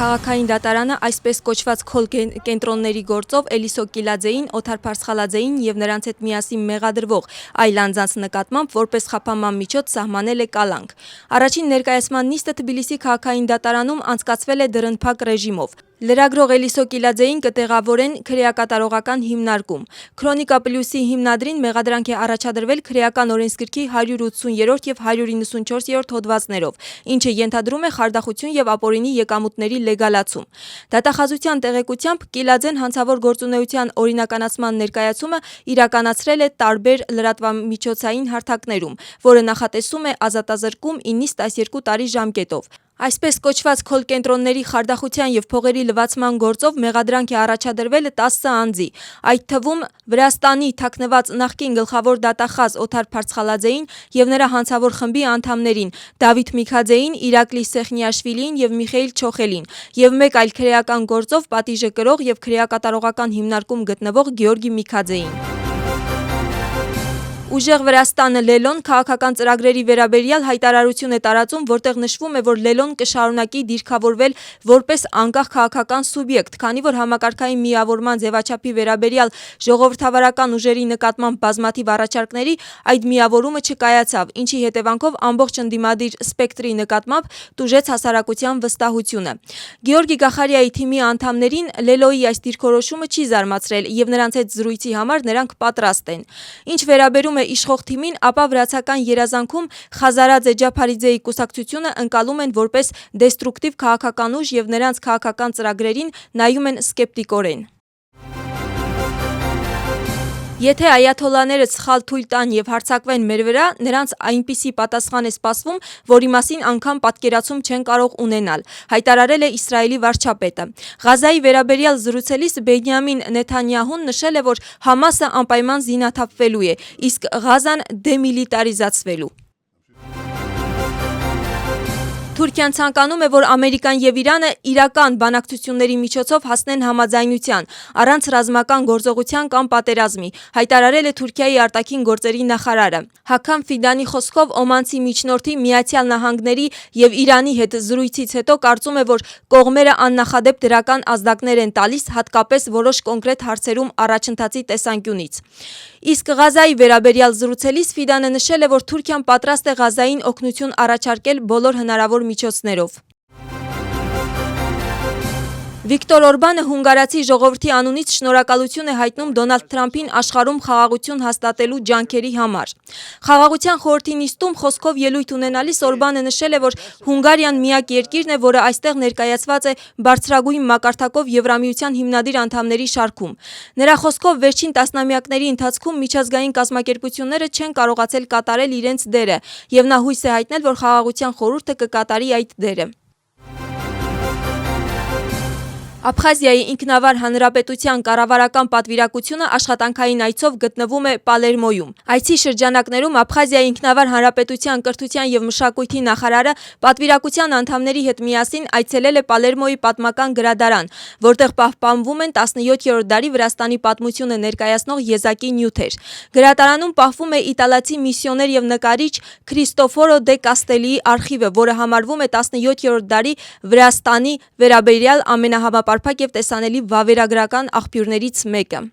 քաղաքային դատարանը այսպես կոչված քոլ կենտրոնների գործով Էլիսո Կիլաձեին, Օթար Փարսխալաձեին եւ նրանց հետ միասին մեղադրվող այլ անձանց նկատմամբ որպես խափանման միջոց սահմանել է կալանք։ Առաջին ներկայացման նիստը Թբիլիսի քաղաքային դատարանում անցկացվել է դռնփակ ռեժիմով։ Լրագրող Էլիսո Կիլաձեին կտեղավորեն քրեակատարողական հիմնարկում։ Քրոնիկա Պլյուսի հիմնադրին մեղադրանք է առաջադրվել քրեական օրենսգրքի 180-րդ եւ 194-րդ հոդվածներով, ինչը ենթադրում է խարդախություն եւ ապօրինի եկամուտների լեգալացում։ Դատախազության տեղեկությամբ Կիլաձեն հանցավոր գործունեության օրինականացման ներկայացումը իրականացրել է տարբեր լրատվամիջոցային հարթակներում, որը նախատեսում է ազատազրկում 9-ից 12 տարի ժամկետով։ Այսպես կոչված քոլ կենտրոնների խարդախության եւ փողերի լվացման գործով մեղադրանք է առաջադրվել 10 անձի, այդ թվում Վրաստանի թաքնված նախկին գլխավոր դատախազ Օթար Փարսխալաձեին եւ նրա հանցավոր խմբի անդամներին Դավիթ Միքաձեին, Իրակլի Սեխնիաշվիլիին եւ Միխեիլ Չոխելին եւ մեկ այլ քրեական գործով պատիժը կրող եւ քրեակատարողական հիմնարկում գտնվող Գեորգի Միքաձեին։ Ուժեղ Վրաստանը Լելոն քաղաքական ծրագրերի վերաբերյալ հայտարարություն է տարածում, որտեղ նշվում է, որ Լելոն կշարունակի դիրքավորվել որպես անկախ քաղաքական սուբյեկտ, քանի որ համակարգային միավորման ձևաչափի վերաբերյալ ժողովրդավարական ուժերի նկատմամբ բազմաթիվ առաջարկների այդ միավորումը չկայացավ, ինչի հետևանքով ամբողջ ընդդիմադիր սպեկտրի նկատմամբ տուժեց հասարակության վստահությունը։ Գեորգի Գախարիայի թիմի անդամներին Լելոյի այս դիրքորոշումը չի զարմացրել եւ նրանց հետ զրույցի համար նրանք պատրաստ են։ Ինչ վերաբերում է իշխող թիմին, ապա վրացական երազանքում Խազարաձե Ջափարիձեի կուսակցությունը ընկալում են որպես դեստրուկտիվ քաղաքական ուժ եւ նրանց քաղաքական ծրագրերին նայում են սկեպտիկորեն։ Եթե այաթոլլաները սխալ թույլ տան եւ հարձակվեն մեր վրա, նրանց այնպիսի պատասխան է սպասվում, որի մասին անգամ պատկերացում չեն կարող ունենալ, հայտարարել է Իսրայելի վարչապետը։ Ղազայի վերաբերյալ զրուցելիս Բենյամին Նեթանյահուն նշել է, որ Համասը անպայման զինաթափվելու է, իսկ Ղազան դեմիլիտարիզացվելու։ Թուրքիան ցանկանում է, որ Ամերիկան եւ Իրանը իրական բանակցությունների միջոցով հասնեն համաձայնության, առանց ռազմական գործողության կամ պատերազմի, հայտարարել է Թուրքիայի արտաքին գործերի նախարարը։ Հաքամ Ֆիդանի խոսքով օմանցի միջնորդի Միացյալ Նահանգների եւ Իրանի հետ զրույցից հետո կարծում է, որ կողմերը աննախադեպ դրական ազդակներ են տալիս, հատկապես որոշ կոնկրետ հարցերում առաջընթացի տեսանկյունից։ Իսկ Ղազայի վերաբերյալ զրուցելիս Ֆիդանը նշել է, որ Թուրքիան պատրաստ է Ղազային օգնություն առաջարկել բոլոր հնարավոր միջոցներով։ Վիկտոր Օրբանը հունգարացի ժողովրդի անունից շնորհակալություն է հայտնում Դոնալդ Թրամփին աշխարհում խաղաղություն հաստատելու ջանքերի համար։ Խաղաղության խորհրդի նիստում խոսքով ելույթ ունենալիս Օրբանը նշել է, որ Հունգարիան միակ երկիրն է, որը այստեղ ներկայացված է բարձրագույն մակարդակով Եվրամիության հիմնադիր անդամների շարքում։ Նրա խոսքով վերջին տասնամյակների ընթացքում միջազգային կազմակերպությունները չեն կարողացել կատարել իրենց դերը, եւ նա հույս է հայտնել, որ խաղաղության խորհուրդը կկատարի այդ դերը։ Աբխազիայի ինքնավար հանրապետության կառավարական պատվիրակությունը աշխատանքային այցով գտնվում է Պալերմոյում։ Այցի շրջանակներում Աբխազիայի ինքնավար հանրապետության կրթության եւ մշակույթի նախարարը պատվիրակության անդամների հետ միասին այցելել է Պալերմոյի պատմական գրադարան, որտեղ պահպանվում են 17-րդ դարի Վրաստանի պատմությունը ներկայացնող եզակի նյութեր։ Գրադարանում պահվում է իտալացի միսիոներ եւ նկարիչ Քրիստոֆորո դե Կաստելիի արխիվը, որը համարվում է 17-րդ դարի Վրաստանի վերաբերյալ ամենահամապարփակ եւ տեսանելի վավերագրական աղբյուրներից մեկը։